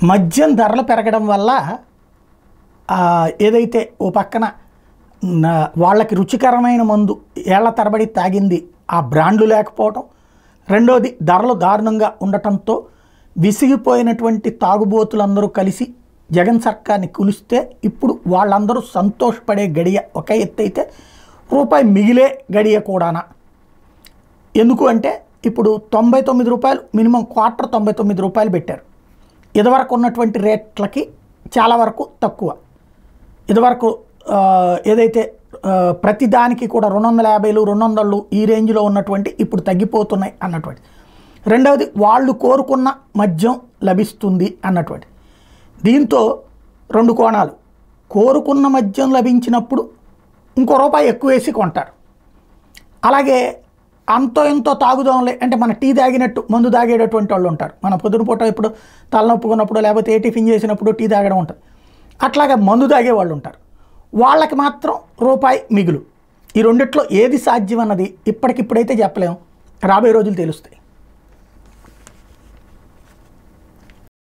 మద్యం ధరలు పెరగడం వల్ల ఏదైతే ఓ పక్కన వాళ్ళకి రుచికరమైన మందు ఏళ్ల తరబడి తాగింది ఆ బ్రాండ్లు లేకపోవటం, రెండోది ధరలు దారుణంగా ఉండటంతో విసిగిపోయినటువంటి తాగుబోతులందరూ కలిసి జగన్ సర్కార్ని కులిస్తే ఇప్పుడు వాళ్ళందరూ సంతోషపడే గడియ ఒక ఎత్తు అయితే రూపాయి మిగిలే గడియ కూడానా. ఎందుకు అంటే ఇప్పుడు 99 రూపాయలు మినిమం క్వార్టర్ 99 రూపాయలు పెట్టారు. ఇదివరకు ఉన్నటువంటి రేట్లకి చాలా వరకు తక్కువ. ఇదివరకు ఏదైతే ప్రతిదానికి కూడా 250 200 ఈ రేంజ్లో ఉన్నటువంటి ఇప్పుడు తగ్గిపోతున్నాయి అన్నటువంటి. రెండవది వాళ్ళు కోరుకున్న మద్యం లభిస్తుంది అన్నటువంటి. దీంతో రెండు కోణాలు, కోరుకున్న మద్యం లభించినప్పుడు ఇంకో రూపాయి ఎక్కువ వేసి కొంటారు. అలాగే అంతో ఎంతో తాగుదాంలే అంటే మన టీ తాగినట్టు మందు తాగేటటువంటి వాళ్ళు ఉంటారు. మన పొద్దున పూట ఇప్పుడు తలనొప్పుకున్నప్పుడు లేకపోతే ఏ టిఫిన్ చేసినప్పుడు టీ తాగడం ఉంటుంది. అట్లాగే మందు తాగే వాళ్ళు ఉంటారు. వాళ్ళకి మాత్రం రూపాయి మిగులు. ఈ రెండిట్లో ఏది సాధ్యం అన్నది ఇప్పటికిప్పుడైతే చెప్పలేము, రాబోయే రోజులు తెలుస్తాయి.